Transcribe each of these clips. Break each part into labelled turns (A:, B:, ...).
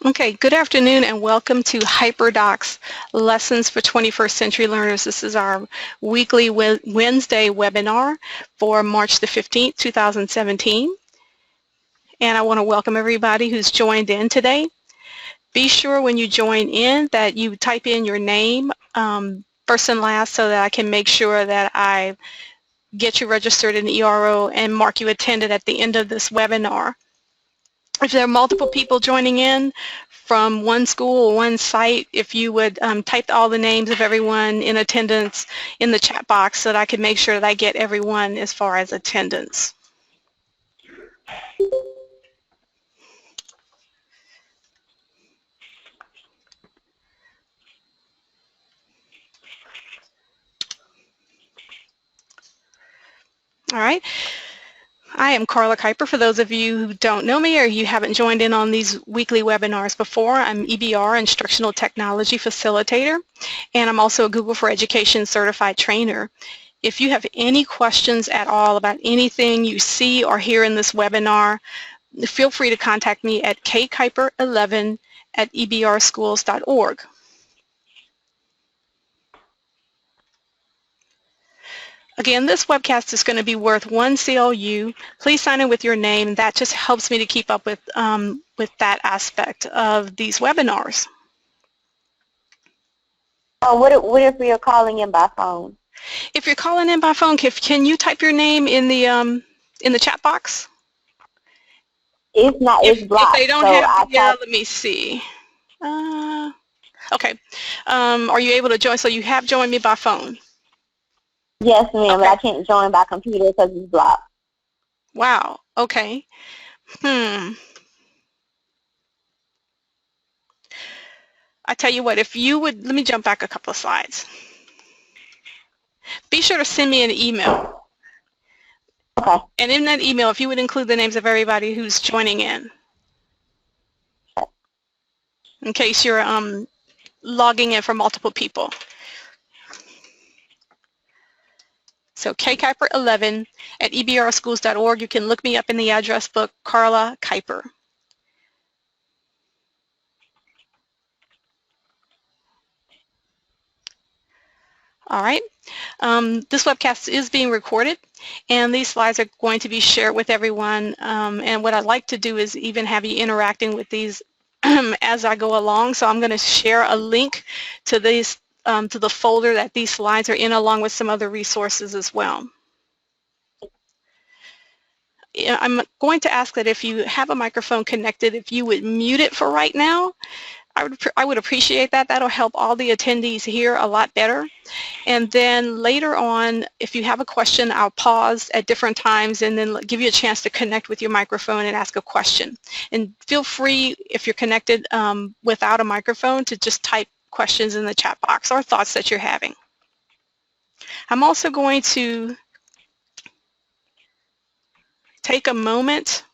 A: Okay, good afternoon and welcome to Hyperdocs Lessons for 21st Century Learners. This is our weekly Wednesday webinar for March the 15th, 2017. And I want to welcome everybody who's joined in today. Be sure when you join in that you type in your name first and last so that I can make sure that I get you registered in the ERO and mark you attended at the end of this webinar. If there are multiple people joining in from one school or one site, if you would type all the names of everyone in attendance in the chat box so that I can make sure that I get everyone as far as attendance. All right. I am Carla Kuiper. For those of you who don't know me or you haven't joined in on these weekly webinars before, I'm EBR, Instructional Technology Facilitator, and I'm also a Google for Education Certified Trainer. If you have any questions at all about anything you see or hear in this webinar, feel free to contact me at kkuiper11@ebrschools.org. Again, this webcast is going to be worth 1 CLU. Please sign in with your name. That just helps me to keep up with that aspect of these webinars.
B: What if we are calling in by phone?
A: If you're calling in by phone, can you type your name in the chat box?
B: It's not. It's blocked.
A: If they don't
B: so
A: have, let me see. Okay. Are you able to join? So you have joined me by phone.
B: Yes, ma'am,
A: okay.
B: But I can't join by computer because it's blocked.
A: Wow, okay. I tell you what, if you would, let me jump back a couple of slides. Be sure to send me an email.
B: Okay.
A: And in that email, if you would include the names of everybody who's joining in case you're logging in for multiple people. So kkuiper11@ebrschools.org. You can look me up in the address book, Carla Kuiper. All right. This webcast is being recorded, and these slides are going to be shared with everyone. And what I'd like to do is even have you interacting with these as I go along. So I'm going to share a link to these to the folder that these slides are in, along with some other resources as well. I'm going to ask that if you have a microphone connected, if you would mute it for right now. I would appreciate that. That'll help all the attendees hear a lot better. And then later on, if you have a question, I'll pause at different times and then give you a chance to connect with your microphone and ask a question. And feel free, if you're connected without a microphone, to just type questions in the chat box or thoughts that you're having. I'm also going to take a moment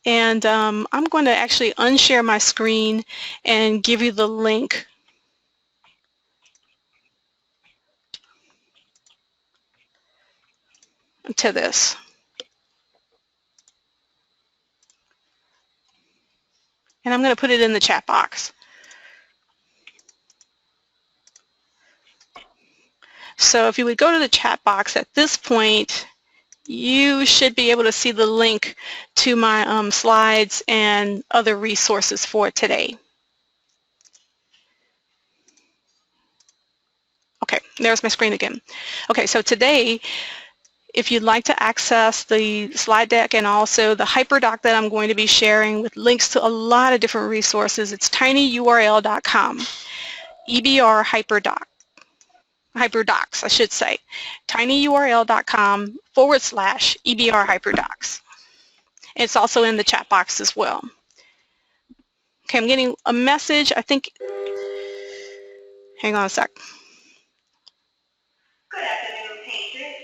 A: and I'm going to actually unshare my screen and give you the link to this. And I'm going to put it in the chat box. So if you would go to the chat box at this point, you should be able to see the link to my slides and other resources for today. Okay, there's my screen again. Okay, so today, if you'd like to access the slide deck and also the Hyperdoc that I'm going to be sharing with links to a lot of different resources, it's tinyurl.com, EBR Hyperdocs, I should say, tinyurl.com/EBR Hyperdocs. It's also in the chat box as well. Okay, I'm getting a message, I think, hang on a sec.
C: Good afternoon, teachers.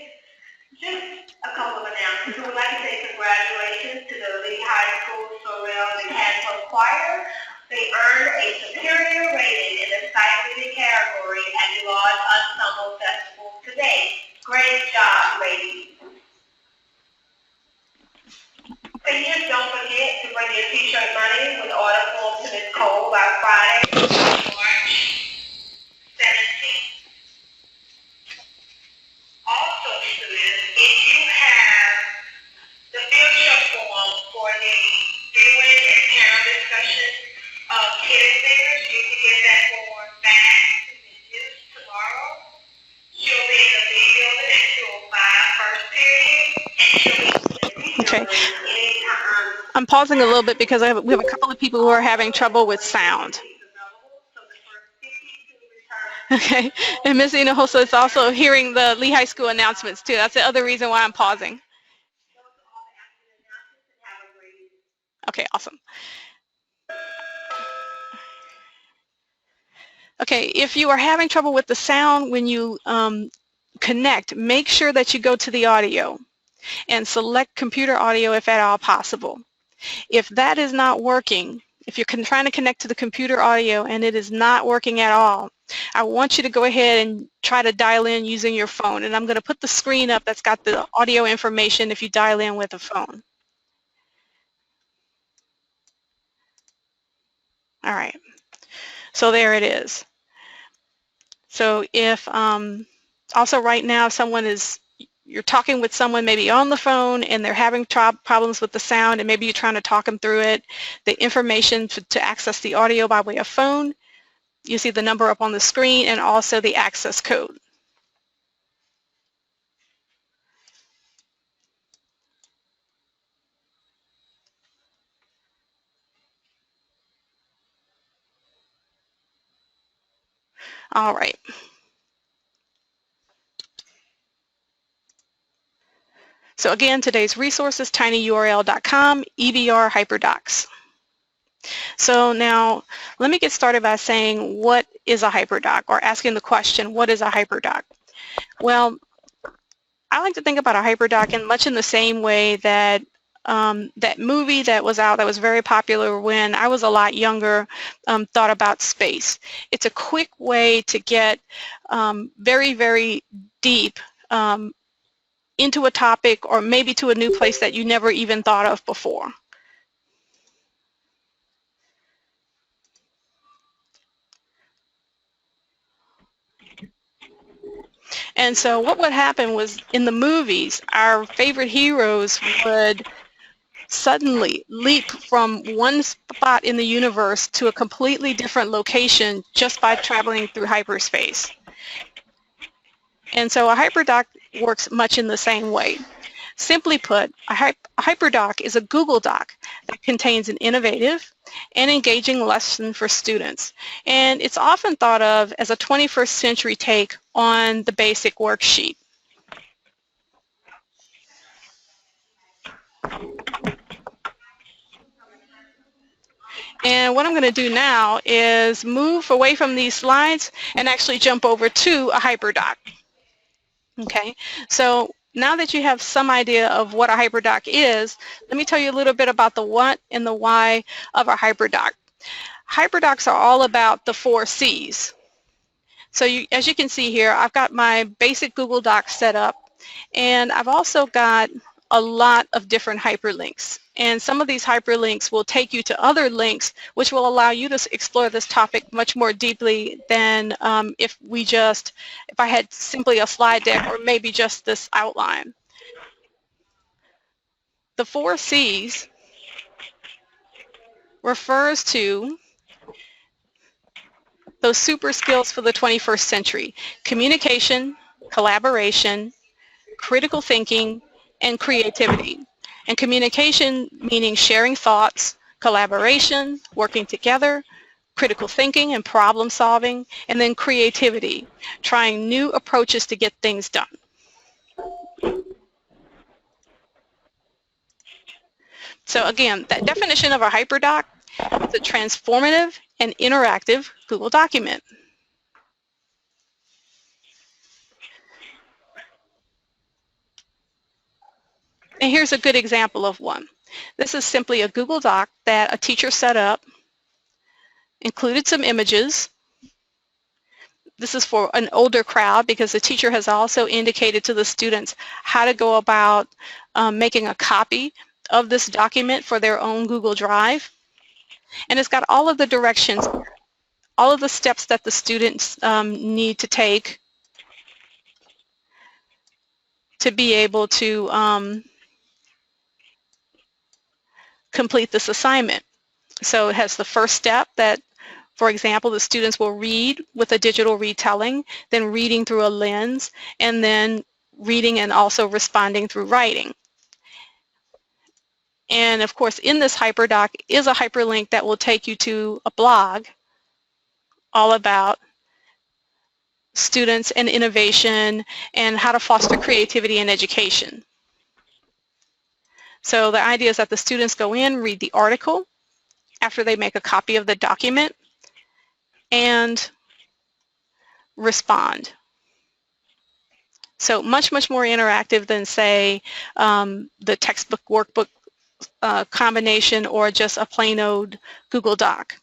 C: Just a couple of announcements. We would like to say congratulations to the Lee High School Sorrel Mechanical Choir. They earned a superior rating in the sight reading category at the Large Ensemble Festival today. Great job, ladies. Seniors, don't don't forget to bring your t-shirt money with order form to Ms. Cole by Friday, March 17th. Also, students, if you have the field trip form for the viewing and panel discussion of kids figures, you can get that form back to Ms. Hughes tomorrow. She'll be in the B building at 2:05 first period, and she'll be in the B
A: Okay.
C: building anytime.
A: I'm pausing a little bit because we have a couple of people who are having trouble with sound. Okay, and Ms. Hinojosa is also hearing the Lee High School announcements too. That's the other reason why I'm pausing. Okay, awesome. Okay, if you are having trouble with the sound when you connect, make sure that you go to the audio and select computer audio if at all possible. If that is not working, if you're trying to connect to the computer audio and it is not working at all, I want you to go ahead and try to dial in using your phone. And I'm going to put the screen up that's got the audio information if you dial in with a phone. All right, so there it is. So if also right now you're talking with someone maybe on the phone and they're having problems with the sound and maybe you're trying to talk them through it, the information to access the audio by way of phone, you see the number up on the screen and also the access code. All right. So again, today's resources, tinyurl.com, EBR Hyperdocs. So now let me get started by saying what is a Hyperdoc, or asking the question, what is a Hyperdoc? Well, I like to think about a Hyperdoc in much in the same way that that movie that was out that was very popular when I was a lot younger thought about space. It's a quick way to get very, very deep into a topic or maybe to a new place that you never even thought of before. And so what would happen was in the movies, our favorite heroes would suddenly leap from one spot in the universe to a completely different location just by traveling through hyperspace. And so a Hyperdoc works much in the same way. Simply put, a Hyperdoc is a Google Doc that contains an innovative and engaging lesson for students. And it's often thought of as a 21st century take on the basic worksheet. And what I'm going to do now is move away from these slides and actually jump over to a Hyperdoc. Okay, so now that you have some idea of what a Hyperdoc is, let me tell you a little bit about the what and the why of a Hyperdoc. Hyperdocs are all about the 4 C's. So as you can see here, I've got my basic Google Docs set up, and I've also got a lot of different hyperlinks. And some of these hyperlinks will take you to other links which will allow you to explore this topic much more deeply than if I had simply a slide deck or maybe just this outline. The 4 C's refers to those super skills for the 21st century: communication, collaboration, critical thinking, and creativity. And communication meaning sharing thoughts, collaboration, working together, critical thinking and problem solving, and then creativity, trying new approaches to get things done. So again, that definition of a Hyperdoc is a transformative and interactive Google document. And here's a good example of one. This is simply a Google Doc that a teacher set up, included some images. This is for an older crowd because the teacher has also indicated to the students how to go about making a copy of this document for their own Google Drive. And it's got all of the directions, all of the steps that the students need to take to be able to complete this assignment. So it has the first step that, for example, the students will read with a digital retelling, then reading through a lens, and then reading and also responding through writing. And of course, in this Hyperdoc is a hyperlink that will take you to a blog all about students and innovation and how to foster creativity in education. So the idea is that the students go in, read the article after they make a copy of the document, and respond. So much more interactive than, say, the textbook workbook combination or just a plain old Google Doc.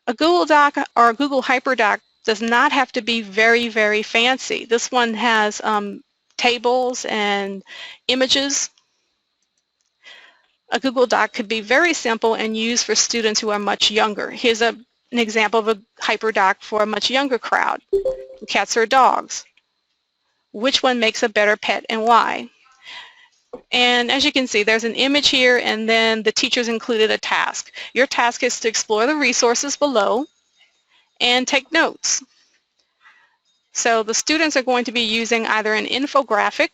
A: A Google Doc or a Google Hyperdoc does not have to be very fancy. This one has tables and images. A Google Doc could be very simple and used for students who are much younger. Here's an example of a Hyperdoc for a much younger crowd, cats or dogs. Which one makes a better pet and why? And as you can see, there's an image here, and then the teachers included a task. Your task is to explore the resources below and take notes. So the students are going to be using either an infographic.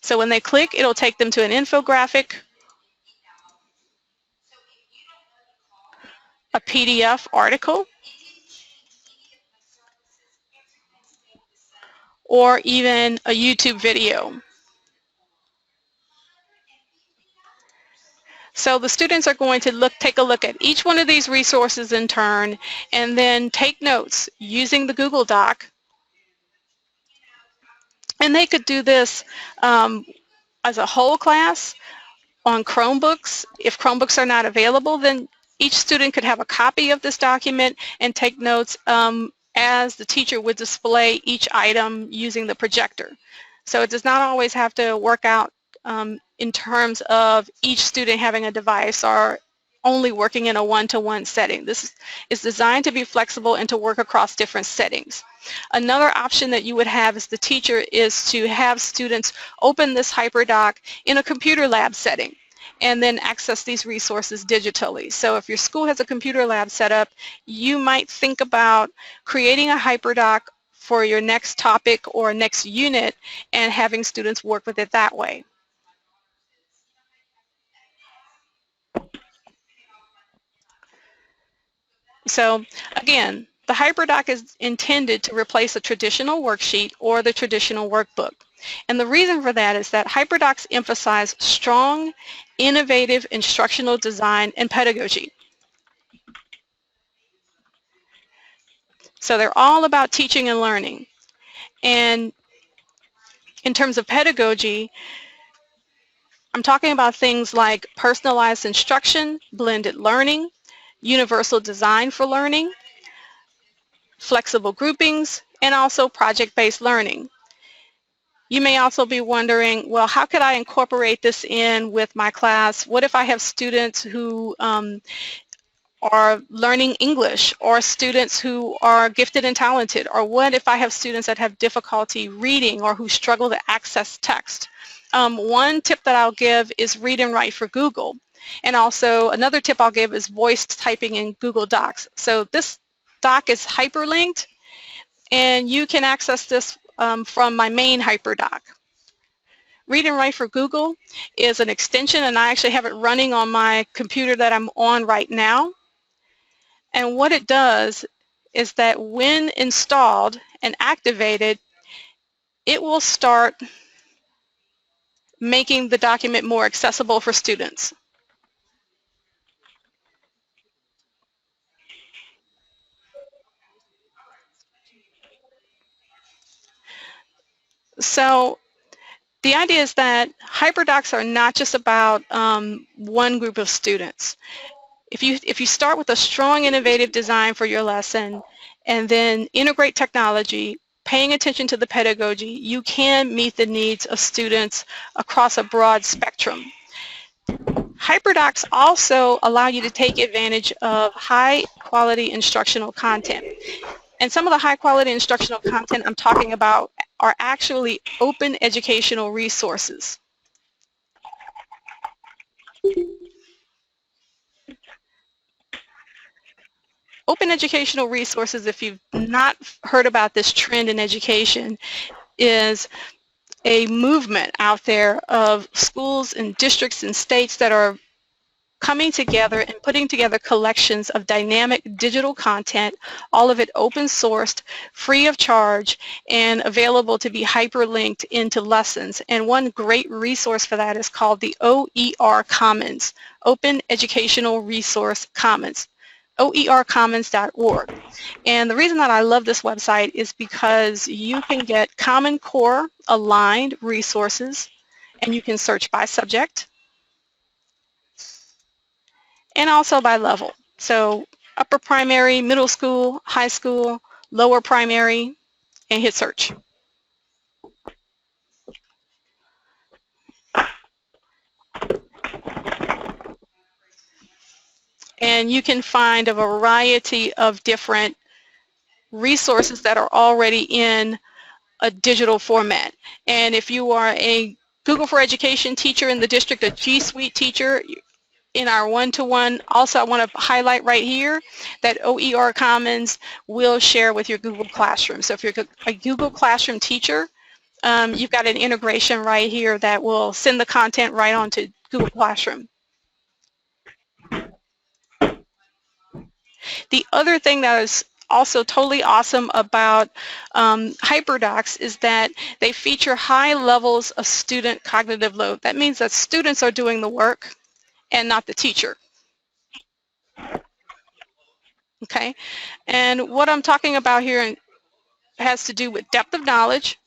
A: So when they click, it'll take them to an infographic, a PDF article, or even a YouTube video. So the students are going to take a look at each one of these resources in turn and then take notes using the Google Doc. And they could do this as a whole class on Chromebooks. If Chromebooks are not available, then each student could have a copy of this document and take notes as the teacher would display each item using the projector. So it does not always have to work out in terms of each student having a device or only working in a one-to-one setting. This is designed to be flexible and to work across different settings. Another option that you would have as the teacher is to have students open this Hyperdoc in a computer lab setting and then access these resources digitally. So if your school has a computer lab set up, you might think about creating a Hyperdoc for your next topic or next unit and having students work with it that way. So again, the Hyperdoc is intended to replace a traditional worksheet or the traditional workbook. And the reason for that is that Hyperdocs emphasize strong, innovative instructional design and pedagogy. So they're all about teaching and learning. And in terms of pedagogy, I'm talking about things like personalized instruction, blended learning, universal design for learning, flexible groupings, and also project-based learning. You may also be wondering, well, how could I incorporate this in with my class? What if I have students who are learning English, or students who are gifted and talented? Or what if I have students that have difficulty reading or who struggle to access text? One tip that I'll give is read and write for Google. And also another tip I'll give is voice typing in Google Docs. So this doc is hyperlinked, and you can access this from my main Hyperdoc. Read and Write for Google is an extension, and I actually have it running on my computer that I'm on right now. And what it does is that when installed and activated, it will start making the document more accessible for students. So the idea is that Hyperdocs are not just about one group of students. If you start with a strong, innovative design for your lesson and then integrate technology, paying attention to the pedagogy, you can meet the needs of students across a broad spectrum. Hyperdocs also allow you to take advantage of high-quality instructional content. And some of the high-quality instructional content I'm talking about are actually open educational resources. Open educational resources, if you've not heard about this trend in education, is a movement out there of schools and districts and states that are coming together and putting together collections of dynamic digital content, all of it open sourced, free of charge, and available to be hyperlinked into lessons. And one great resource for that is called the OER Commons, Open Educational Resource Commons, oercommons.org. And the reason that I love this website is because you can get Common Core aligned resources, and you can search by subject, and also by level. So upper primary, middle school, high school, lower primary, and hit search. And you can find a variety of different resources that are already in a digital format. And if you are a Google for Education teacher in the district, a G Suite teacher, in our one-to-one, also I want to highlight right here that OER Commons will share with your Google Classroom. So if you're a Google Classroom teacher, you've got an integration right here that will send the content right onto Google Classroom. The other thing that is also totally awesome about Hyperdocs is that they feature high levels of student cognitive load. That means that students are doing the work and not the teacher. Okay, and what I'm talking about here has to do with depth of knowledge,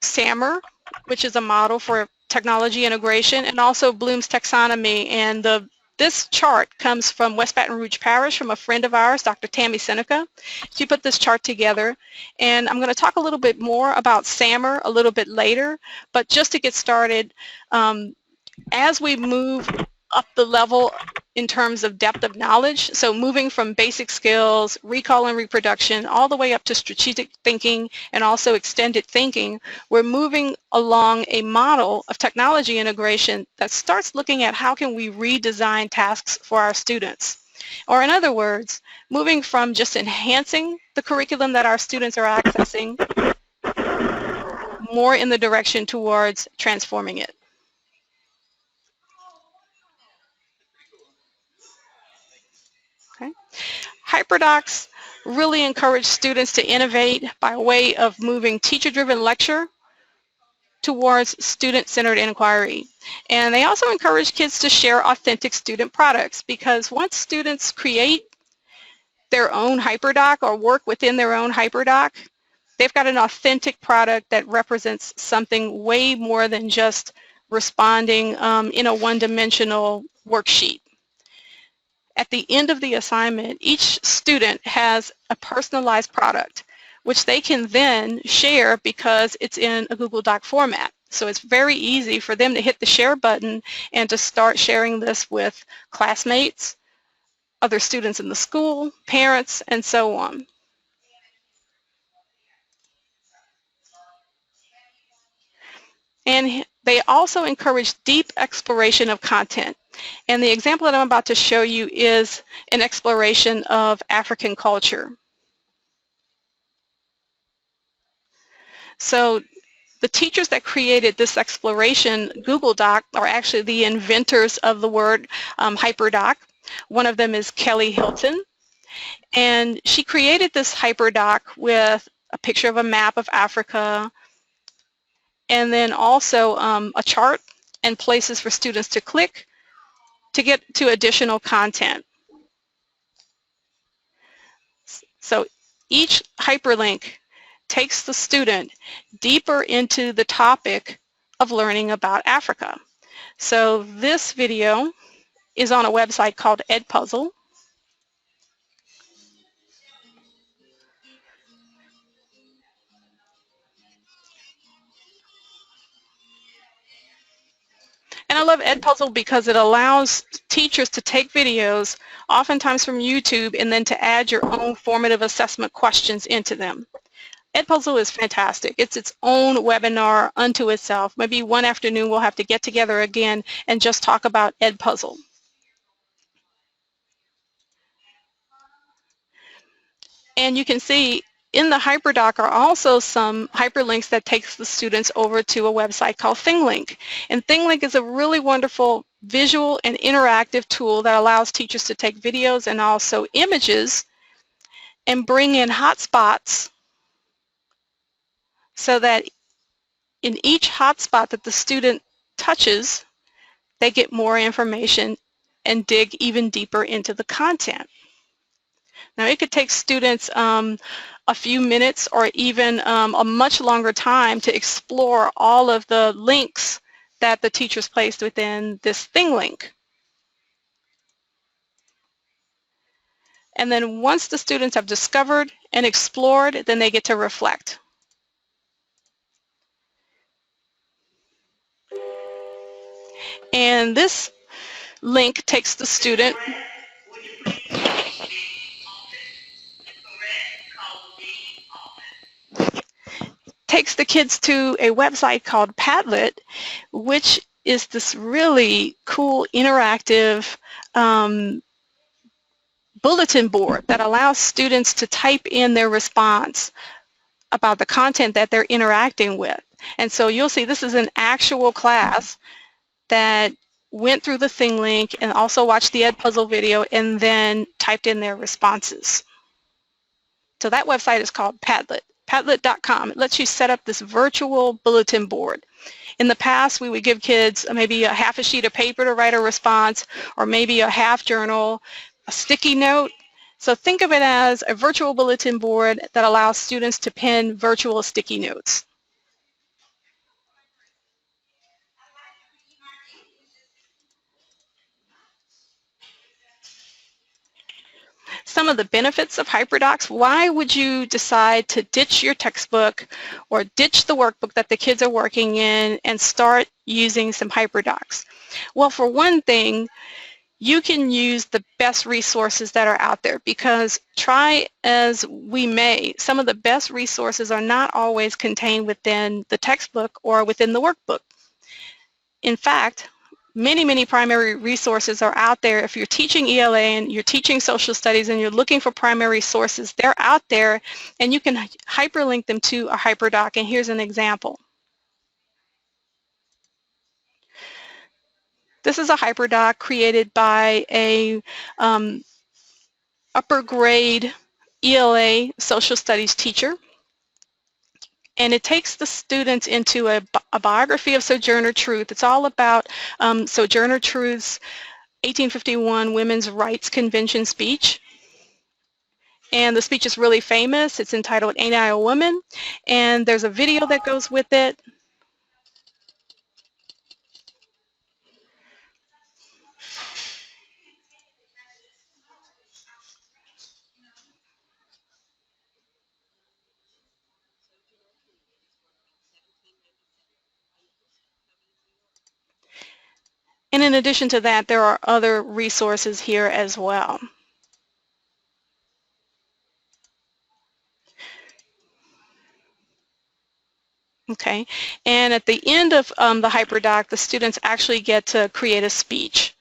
A: SAMR, which is a model for technology integration, and also Bloom's taxonomy. And this chart comes from West Baton Rouge Parish from a friend of ours, Dr. Tammy Seneca. She put this chart together, and I'm going to talk a little bit more about SAMR a little bit later, but just to get started, as we move up the level in terms of depth of knowledge, so moving from basic skills, recall and reproduction, all the way up to strategic thinking and also extended thinking, we're moving along a model of technology integration that starts looking at how can we redesign tasks for our students. Or in other words, moving from just enhancing the curriculum that our students are accessing more in the direction towards transforming it. Okay. Hyperdocs really encourage students to innovate by way of moving teacher-driven lecture towards student-centered inquiry. And they also encourage kids to share authentic student products, because once students create their own Hyperdoc or work within their own Hyperdoc, they've got an authentic product that represents something way more than just responding in a one-dimensional worksheet. At the end of the assignment, each student has a personalized product, which they can then share because it's in a Google Doc format. So it's very easy for them to hit the share button and to start sharing this with classmates, other students in the school, parents, and so on. And they also encourage deep exploration of content. And the example that I'm about to show you is an exploration of African culture. So the teachers that created this exploration Google Doc are actually the inventors of the word Hyperdoc. One of them is Kelly Hilton. And she created this Hyperdoc with a picture of a map of Africa, and then also a chart and places for students to click to get to additional content. So each hyperlink takes the student deeper into the topic of learning about Africa. So this video is on a website called EdPuzzle. And I love Edpuzzle because it allows teachers to take videos, oftentimes from YouTube, and then to add your own formative assessment questions into them. Edpuzzle is fantastic. It's its own webinar unto itself. Maybe one afternoon we'll have to get together again and just talk about Edpuzzle. And you can see in the Hyperdoc are also some hyperlinks that takes the students over to a website called ThingLink. And ThingLink is a really wonderful visual and interactive tool that allows teachers to take videos and also images and bring in hotspots so that in each hotspot that the student touches, they get more information and dig even deeper into the content. Now, it could take students a few minutes or even a much longer time to explore all of the links that the teachers placed within this ThingLink. And then once the students have discovered and explored, then they get to reflect. And this link takes the student takes the kids to a website called Padlet, which is this really cool interactive bulletin board that allows students to type in their response about the content that they're interacting with. And so you'll see this is an actual class that went through the ThingLink and also watched the Edpuzzle video and then typed in their responses. So that website is called Padlet, padlet.com. It lets you set up this virtual bulletin board. In the past, we would give kids maybe a half a sheet of paper to write a response, or maybe a half journal, a sticky note. So think of it as a virtual bulletin board that allows students to pin virtual sticky notes. Some of the benefits of Hyperdocs. Why would you decide to ditch your textbook or ditch the workbook that the kids are working in and start using some Hyperdocs? Well, for one thing, you can use the best resources that are out there, because try as we may, some of the best resources are not always contained within the textbook or within the workbook. In fact, many primary resources are out there. If you're teaching ELA and you're teaching social studies and you're looking for primary sources, they're out there and you can hyperlink them to a Hyperdoc. And here's an example. This is a Hyperdoc created by a upper grade ELA social studies teacher. And it takes the students into a biography of Sojourner Truth. It's all about Sojourner Truth's 1851 Women's Rights Convention speech. And the speech is really famous. It's entitled Ain't I a Woman? And there's a video that goes with it. And in addition to that, there are other resources here as well. Okay, and at the end of the Hyperdoc, the students actually get to create a speech.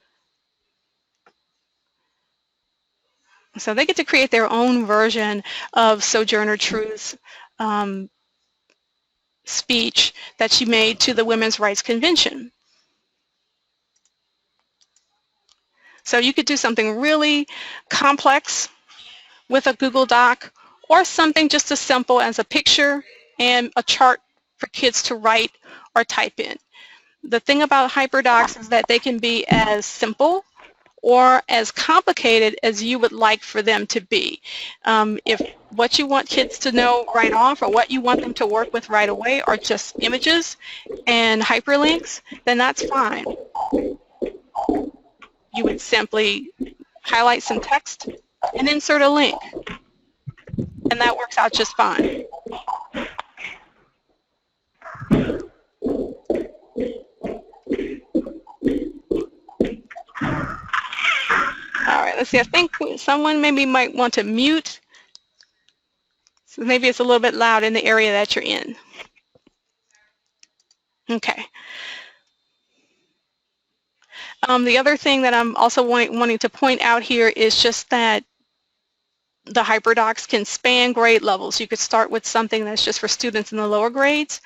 A: So they get to create their own version of Sojourner Truth's speech that she made to the Women's Rights Convention. So you could do something really complex with a Google Doc, or something just as simple as a picture and a chart for kids to write or type in. The thing about Hyperdocs is that they can be as simple or as complicated as you would like for them to be. If what you want kids to know right off or what you want them to work with right away are just images and hyperlinks, then that's fine. You would simply highlight some text and insert a link, and that works out just fine. let's see, I think someone maybe might want to mute. So maybe it's a little bit loud in the area that you're in. Okay. The other thing that I'm also wanting to point out here is just that the Hyperdocs can span grade levels. You could start with something that's just for students in the lower grades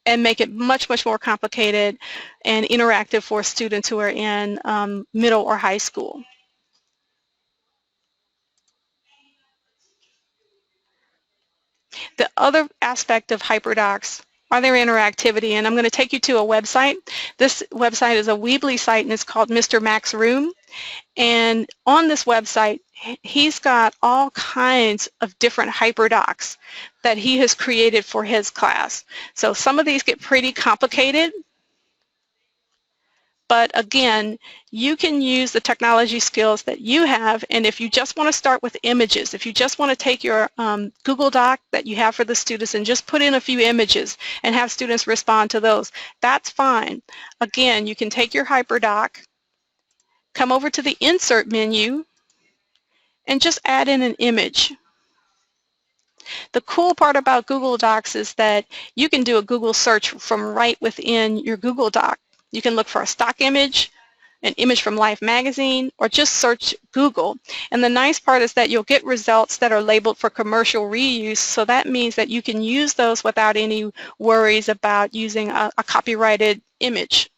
A: and make it much, much more complicated and interactive for students who are in middle or high school. The other aspect of Hyperdocs are their interactivity, and I'm going to take you to a website. This website is a Weebly site, and it's called Mr. Mac's Room. And on this website, he's got all kinds of different Hyperdocs that he has created for his class. So some of these get pretty complicated, but again, you can use the technology skills that you have, and if you just want to start with images, if you just want to take your Google Doc that you have for the students and just put in a few images and have students respond to those, that's fine. Again, you can take your Hyperdoc, come over to the Insert menu, and just add in an image. The cool part about Google Docs is that you can do a Google search from right within your Google Doc. You can look for a stock image, an image from Life magazine, or just search Google. And the nice part is that you'll get results that are labeled for commercial reuse, so that means that you can use those without any worries about using a copyrighted image.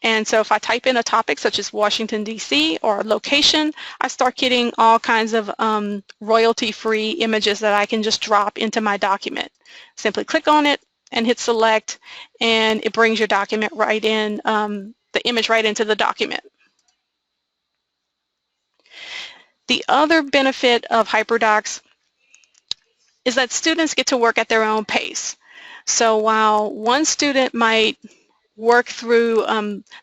A: And so if I type in a topic such as Washington, D.C. or a location, I start getting all kinds of royalty-free images that I can just drop into my document. Simply click on it and hit select, and it brings your document right in, the image right into the document. The other benefit of Hyperdocs is that students get to work at their own pace. So while one student might work through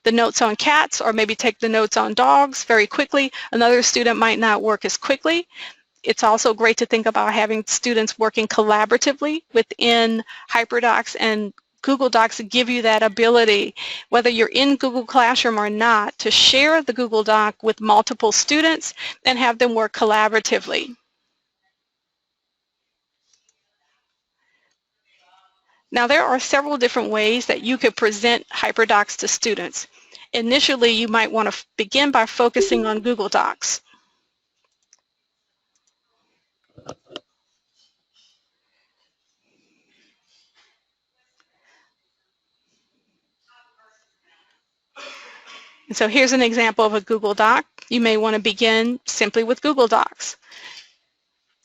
A: the notes on cats or maybe take the notes on dogs very quickly, another student might not work as quickly. It's also great to think about having students working collaboratively within Hyperdocs, and Google Docs give you that ability, whether you're in Google Classroom or not, to share the Google Doc with multiple students and have them work collaboratively. Now, there are several different ways that you could present Hyperdocs to students. Initially, you might want to begin by focusing on Google Docs. And so here's an example of a Google Doc. You may want to begin simply with Google Docs.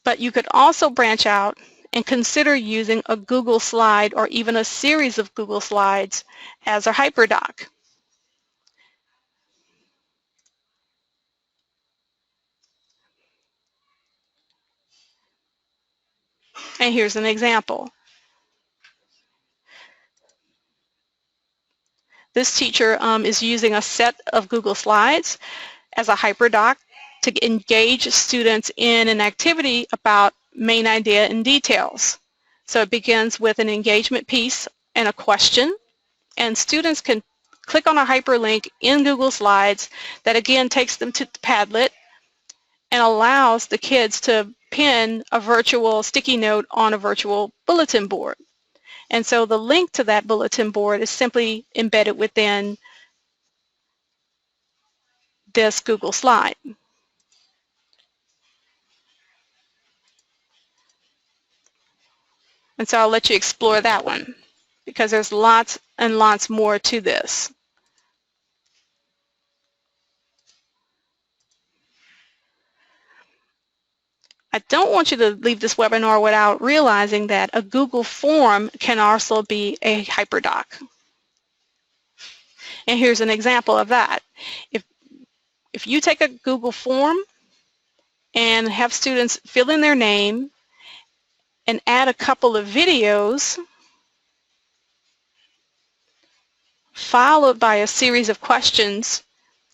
A: But you could also branch out and consider using a Google slide or even a series of Google slides as a Hyperdoc. And here's an example. This teacher is using a set of Google slides as a Hyperdoc to engage students in an activity about main idea and details. So it begins with an engagement piece and a question, and students can click on a hyperlink in Google Slides that again takes them to Padlet and allows the kids to pin a virtual sticky note on a virtual bulletin board. And so the link to that bulletin board is simply embedded within this Google slide. And so I'll let you explore that one, because there's lots and lots more to this. I don't want you to leave this webinar without realizing that a Google form can also be a Hyperdoc. And here's an example of that. If you take a Google form and have students fill in their name and add a couple of videos, followed by a series of questions,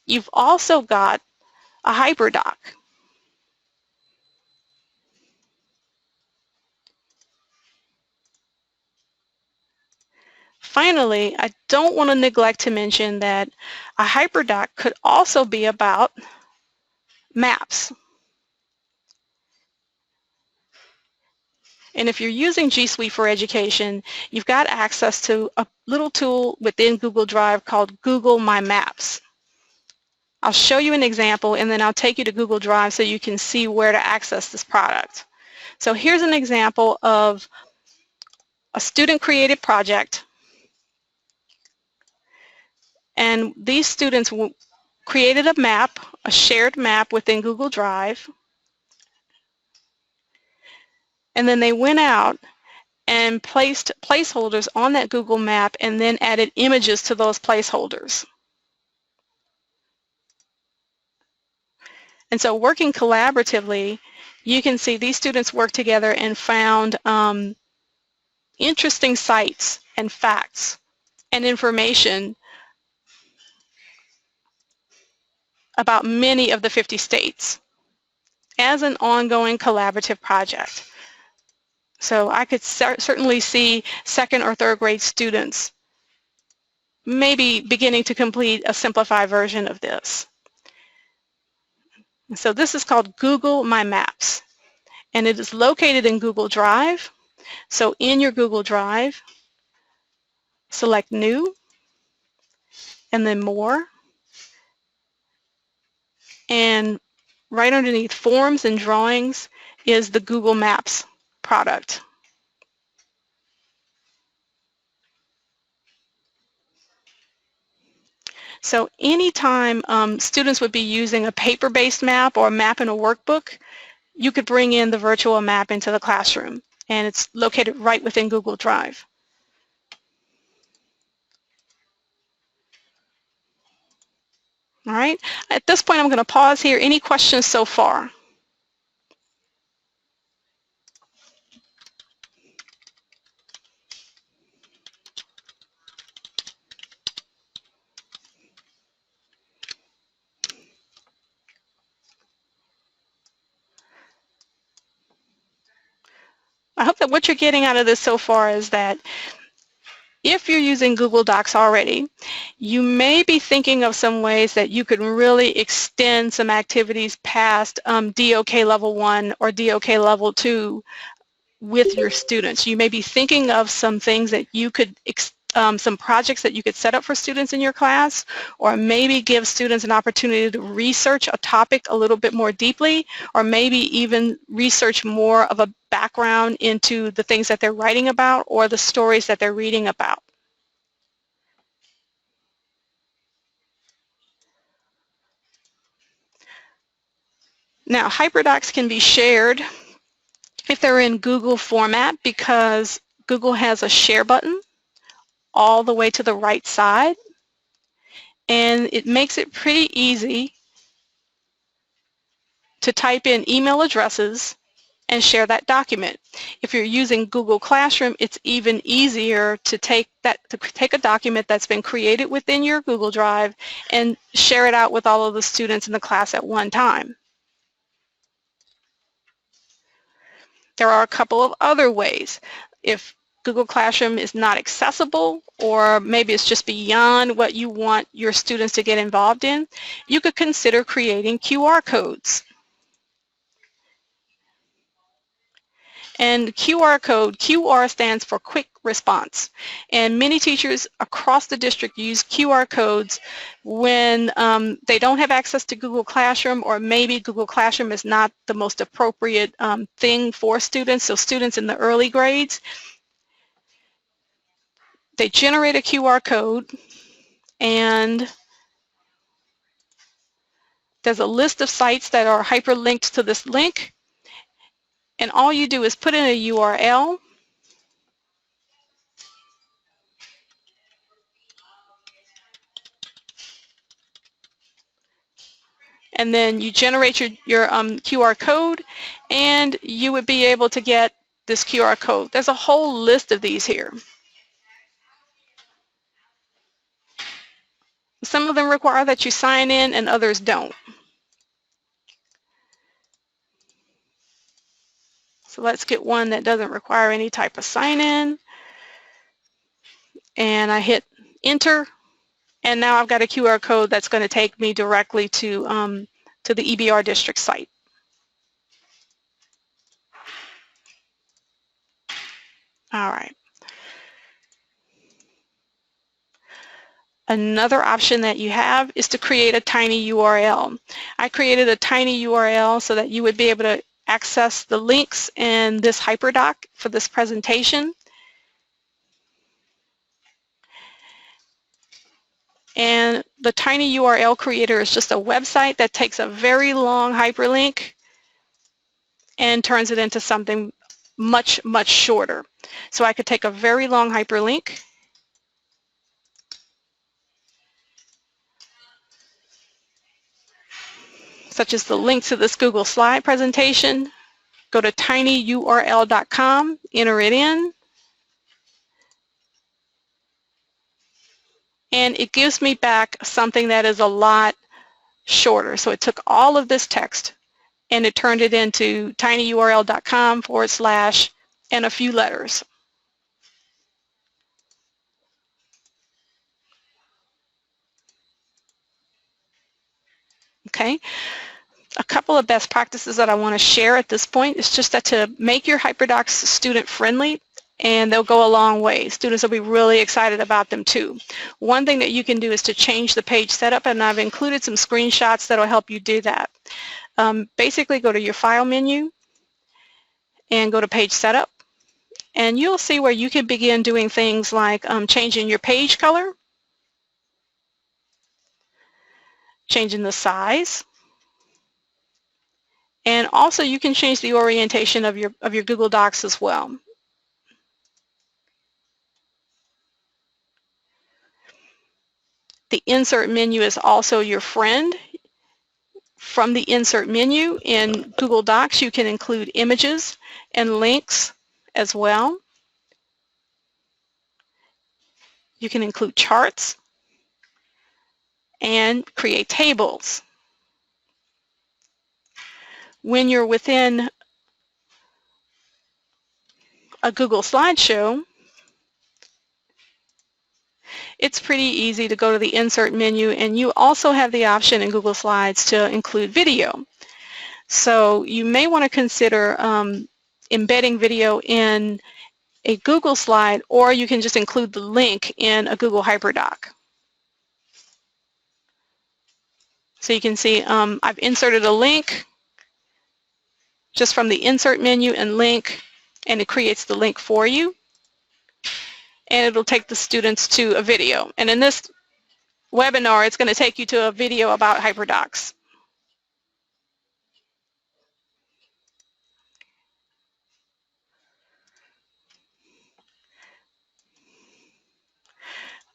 A: you've also got a Hyperdoc. finally, I don't want to neglect to mention that a Hyperdoc could also be about maps. And if you're using G Suite for Education, you've got access to a little tool within Google Drive called Google My Maps. I'll show you an example and then I'll take you to Google Drive so you can see where to access this product. So here's an example of a student-created project, and these students created a map, a shared map within Google Drive, and then they went out and placed placeholders on that Google map and then added images to those placeholders. And so working collaboratively, you can see these students worked together and found interesting sites and facts and information about many of the 50 states as an ongoing collaborative project. So I could certainly see second or third grade students maybe beginning to complete a simplified version of this. So this is called Google My Maps, and it is located in Google Drive. So in your Google Drive, select New, and then More, and right underneath Forms and Drawings is the Google Maps product. So anytime students would be using a paper-based map or a map in a workbook, you could bring in the virtual map into the classroom, and it's located right within Google Drive. All right, at this point I'm going to pause here. Any questions so far? I hope that what you're getting out of this so far is that if you're using Google Docs already, you may be thinking of some ways that you could really extend some activities past DOK Level 1 or DOK Level 2 with your students. You may be thinking of some things that you could, some projects that you could set up for students in your class, or maybe give students an opportunity to research a topic a little bit more deeply, or maybe even research more of a background into the things that they're writing about or the stories that they're reading about. Now, Hyperdocs can be shared if they're in Google format because Google has a share button all the way to the right side, and it makes it pretty easy to type in email addresses and share that document. If you're using Google Classroom, it's even easier to take a document that's been created within your Google Drive and share it out with all of the students in the class at one time. There are a couple of other ways. If Google Classroom is not accessible, or maybe it's just beyond what you want your students to get involved in, you could consider creating QR codes. And QR stands for Quick Response. And many teachers across the district use QR codes when they don't have access to Google Classroom, or maybe Google Classroom is not the most appropriate thing for students. So students in the early grades, they generate a QR code, and there's a list of sites that are hyperlinked to this link. And all you do is put in a URL, and then you generate your QR code, and you would be able to get this QR code. There's a whole list of these here. Some of them require that you sign in and others don't. So let's get one that doesn't require any type of sign-in. and I hit enter, and now I've got a QR code that's going to take me directly to the EBR district site. All right. Another option that you have is to create a tiny URL. I created a tiny URL so that you would be able to access the links in this Hyperdoc for this presentation. And the tiny URL creator is just a website that takes a very long hyperlink and turns it into something much, much shorter. So I could take a very long hyperlink such as the link to this Google slide presentation, go to tinyurl.com, enter it in, and it gives me back something that is a lot shorter. So it took all of this text and it turned it into tinyurl.com / and a few letters. Okay. A couple of best practices that I want to share at this point is just that to make your Hyperdocs student friendly, and they'll go a long way. Students will be really excited about them too. One thing that you can do is to change the page setup, and I've included some screenshots that will help you do that. Basically go to your file menu and go to page setup, and you'll see where you can begin doing things like changing your page color, changing the size, and also you can change the orientation of your Google Docs as well. The insert menu is also your friend. From the insert menu in Google Docs, you can include images and links as well. You can include charts and create tables. When you're within a Google slideshow, it's pretty easy to go to the insert menu, and you also have the option in Google Slides to include video. So you may want to consider embedding video in a Google slide, or you can just include the link in a Google Hyperdoc. So you can see I've inserted a link just from the insert menu and link, and it creates the link for you. And it'll take the students to a video. And in this webinar, it's going to take you to a video about Hyperdocs.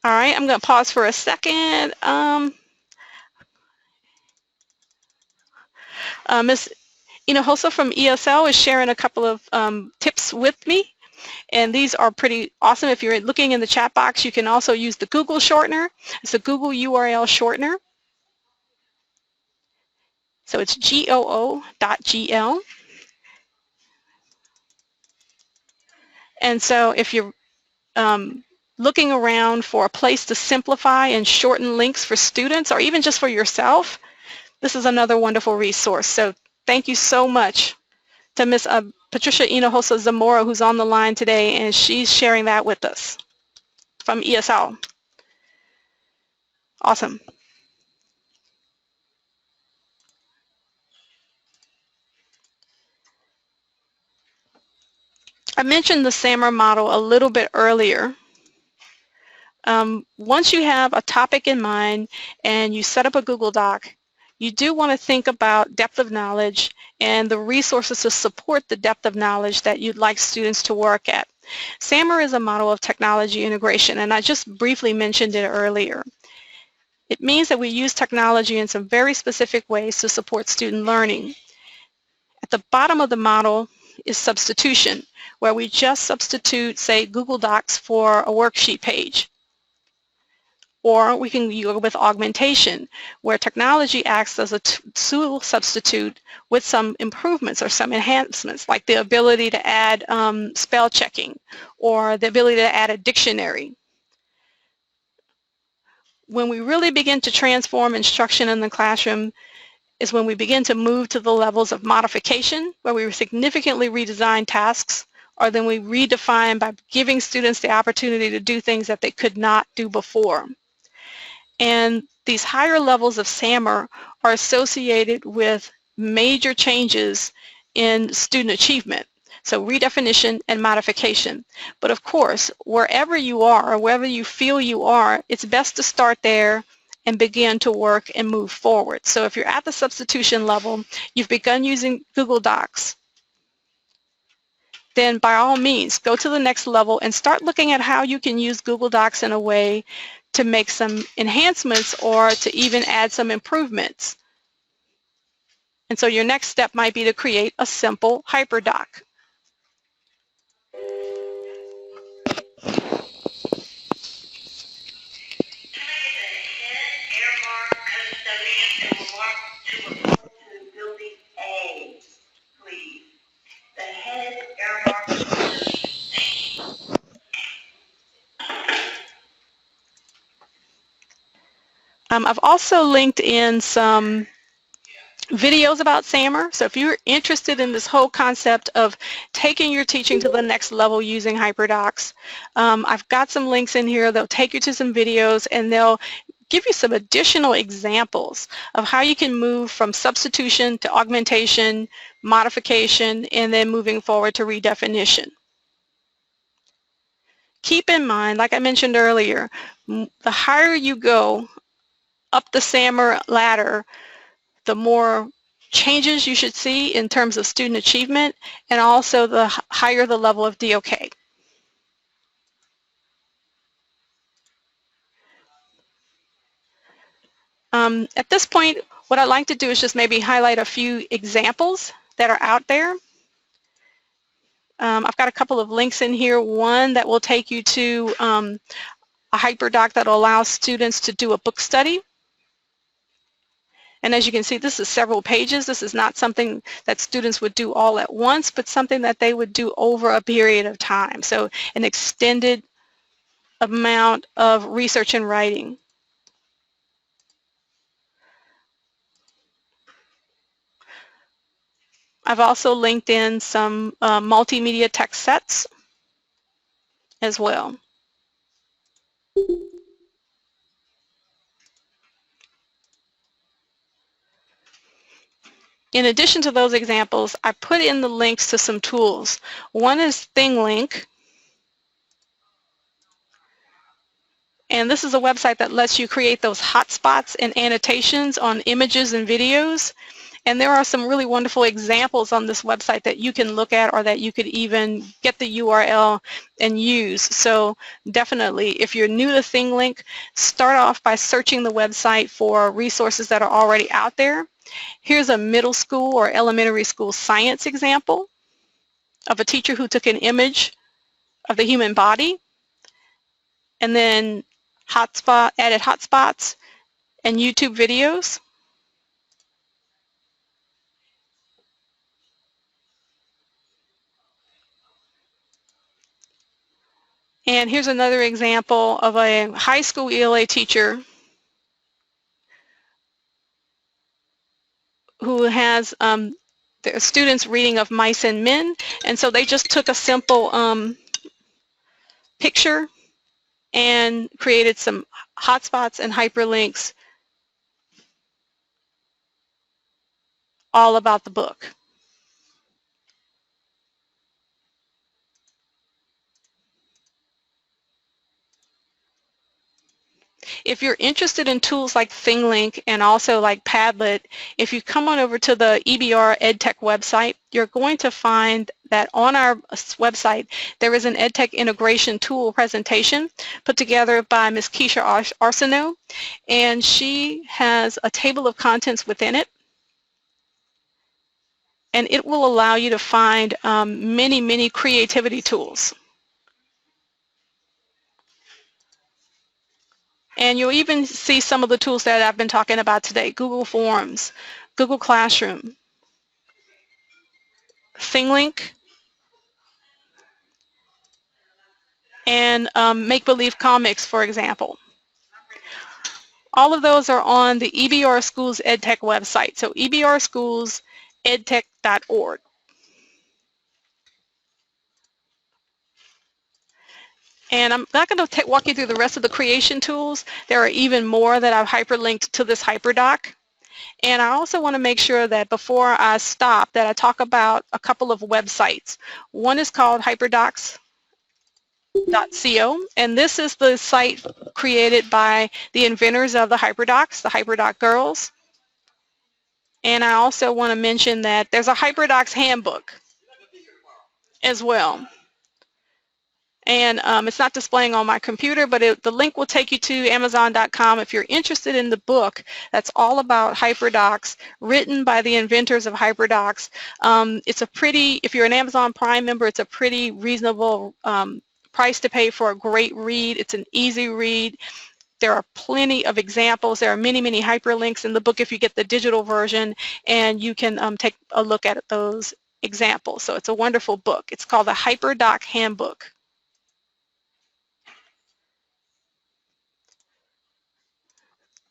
A: All right, I'm going to pause for a second. Ms. Hinojosa from ESL is sharing a couple of tips with me. And these are pretty awesome. If you're looking in the chat box, you can also use the Google shortener. It's a Google URL shortener. So it's goo.gl. And so if you're looking around for a place to simplify and shorten links for students, or even just for yourself, this is another wonderful resource. So thank you so much to Ms. Patricia Hinojosa Zamora, who's on the line today, and she's sharing that with us from ESL. Awesome. I mentioned the SAMR model a little bit earlier. Once you have a topic in mind and you set up a Google Doc, you do want to think about depth of knowledge and the resources to support the depth of knowledge that you'd like students to work at. SAMR is a model of technology integration, and I just briefly mentioned it earlier. It means that we use technology in some very specific ways to support student learning. At the bottom of the model is substitution, where we just substitute, say, Google Docs for a worksheet page. Or we can go with augmentation, where technology acts as a tool substitute with some improvements or some enhancements, like the ability to add spell checking or the ability to add a dictionary. when we really begin to transform instruction in the classroom is when we begin to move to the levels of modification, where we significantly redesign tasks, or then we redefine by giving students the opportunity to do things that they could not do before. And these higher levels of SAMR are associated with major changes in student achievement. So redefinition and modification. But of course, wherever you are, or wherever you feel you are, it's best to start there and begin to work and move forward. So if you're at the substitution level, you've begun using Google Docs, then by all means, go to the next level and start looking at how you can use Google Docs in a way to make some enhancements or to even add some improvements. And so your next step might be to create a simple Hyperdoc. I've also linked in some videos about SAMR. So if you're interested in this whole concept of taking your teaching to the next level using Hyperdocs, I've got some links in here. They'll take you to some videos and they'll give you some additional examples of how you can move from substitution to augmentation, modification, and then moving forward to redefinition. Keep in mind, like I mentioned earlier, the higher you go up the SAMR ladder, the more changes you should see in terms of student achievement, and also the higher the level of DOK. At this point, what I'd like to do is just maybe highlight a few examples that are out there. I've got a couple of links in here. One that will take you to a Hyperdoc that will allow students to do a book study. And as you can see, this is several pages. This is not something that students would do all at once, but something that they would do over a period of time. So an extended amount of research and writing. I've also linked in some multimedia text sets as well. In addition to those examples, I put in the links to some tools. One is ThingLink, and this is a website that lets you create those hotspots and annotations on images and videos. And there are some really wonderful examples on this website that you can look at or that you could even get the URL and use. So definitely, if you're new to ThingLink, start off by searching the website for resources that are already out there. Here's a middle school or elementary school science example of a teacher who took an image of the human body and then added hotspots and YouTube videos. And here's another example of a high school ELA teacher who has their students reading of Mice and Men, and so they just took a simple picture and created some hotspots and hyperlinks all about the book. If you're interested in tools like ThingLink and also like Padlet, if you come on over to the EBR EdTech website, you're going to find that on our website there is an EdTech integration tool presentation put together by Ms. Keisha Arsenault, and she has a table of contents within it, and it will allow you to find many creativity tools. And you'll even see some of the tools that I've been talking about today: Google Forms, Google Classroom, ThingLink, and Make Believe Comics, for example. All of those are on the EBR Schools EdTech website, so ebrschoolsedtech.org. And I'm not going to walk you through the rest of the creation tools. There are even more that I've hyperlinked to this Hyperdoc. And I also want to make sure that before I stop that I talk about a couple of websites. One is called Hyperdocs.co, and this is the site created by the inventors of the Hyperdocs, the Hyperdoc girls. And I also want to mention that there's a Hyperdocs handbook as well. And it's not displaying on my computer, but the link will take you to Amazon.com if you're interested in the book that's all about Hyperdocs, written by the inventors of Hyperdocs. It's a pretty, if you're an Amazon Prime member, it's a pretty reasonable price to pay for a great read. It's an easy read. There are plenty of examples. There are many, many hyperlinks in the book if you get the digital version, and you can take a look at those examples. So it's a wonderful book. It's called the Hyperdoc Handbook.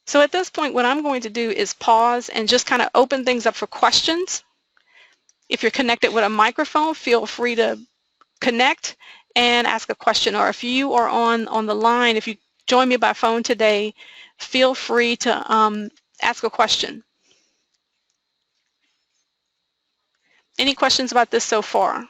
A: So at this point, what I'm going to do is pause and just kind of open things up for questions. If you're connected with a microphone, feel free to connect and ask a question. Or if you are on the line, if you join me by phone today, feel free to ask a question. Any questions about this so far?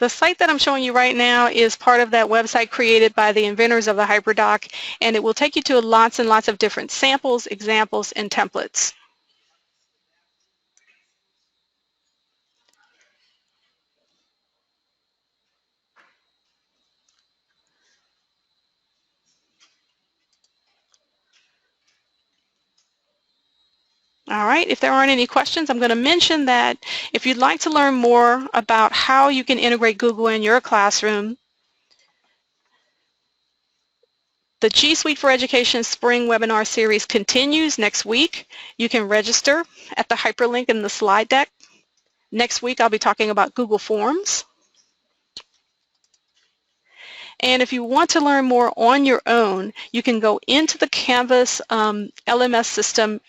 A: The site that I'm showing you right now is part of that website created by the inventors of the Hyperdoc, and it will take you to lots and lots of different samples, examples, and templates. All right, if there aren't any questions, I'm going to mention that if you'd like to learn more about how you can integrate Google in your classroom, the G Suite for Education Spring Webinar Series continues next week. You can register at the hyperlink in the slide deck. Next week, I'll be talking about Google Forms. And if you want to learn more on your own, you can go into the Canvas LMS system,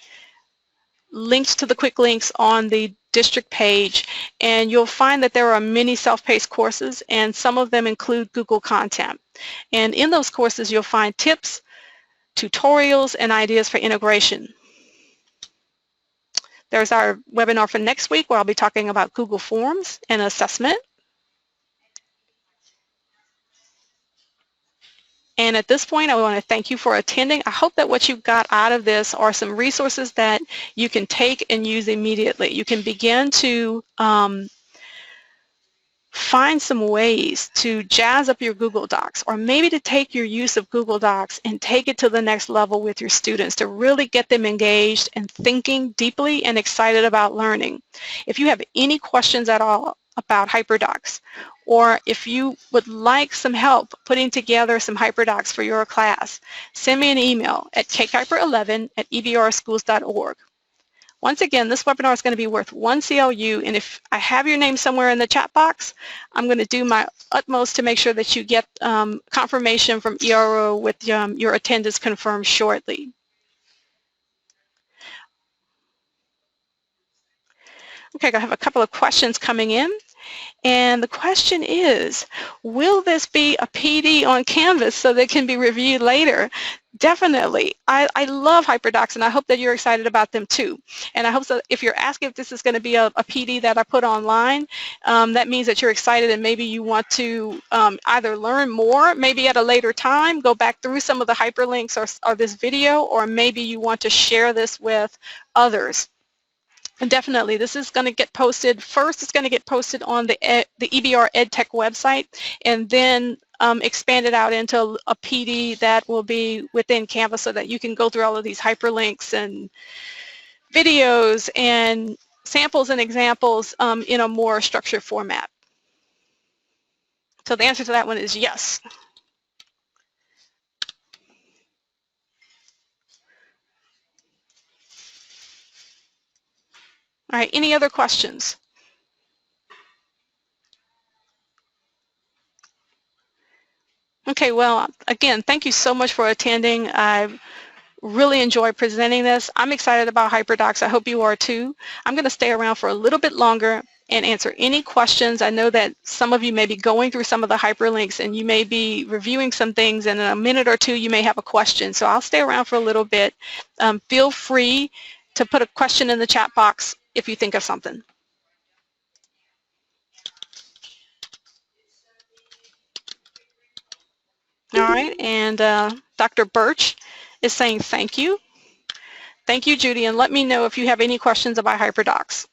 A: linked to the quick links on the district page, and you'll find that there are many self-paced courses, and some of them include Google content. And in those courses, you'll find tips, tutorials, and ideas for integration. There's our webinar for next week where I'll be talking about Google Forms and assessment. And at this point, I want to thank you for attending. I hope that what you got out of this are some resources that you can take and use immediately. You can begin to find some ways to jazz up your Google Docs, or maybe to take your use of Google Docs and take it to the next level with your students to really get them engaged and thinking deeply and excited about learning. If you have any questions at all about Hyperdocs, or if you would like some help putting together some Hyperdocs for your class, send me an email at kkuiper11@ebrschools.org. Once again, this webinar is going to be worth 1 CLU, and if I have your name somewhere in the chat box, I'm going to do my utmost to make sure that you get confirmation from ERO with your attendance confirmed shortly. Okay, I have a couple of questions coming in. And the question is, will this be a PD on Canvas so that it can be reviewed later? Definitely. I love Hyperdocs, and I hope that you're excited about them too. And I hope so. If you're asking if this is going to be a PD that I put online, that means that you're excited and maybe you want to either learn more, maybe at a later time, go back through some of the hyperlinks or this video, or maybe you want to share this with others. And definitely, this is going to get posted. First, it's going to get posted on the EBR EdTech website, and then expanded out into a PD that will be within Canvas so that you can go through all of these hyperlinks and videos and samples and examples in a more structured format? So the answer to that one is yes. All right, any other questions? Okay, well, again, thank you so much for attending. I really enjoy presenting this. I'm excited about Hyperdocs. I hope you are too. I'm going to stay around for a little bit longer and answer any questions. I know that some of you may be going through some of the hyperlinks and you may be reviewing some things, and in a minute or two you may have a question. So I'll stay around for a little bit. Feel free to put a question in the chat box if you think of something. All right, and Dr. Birch is saying thank you. Thank you, Judy, and let me know if you have any questions about Hyperdocs.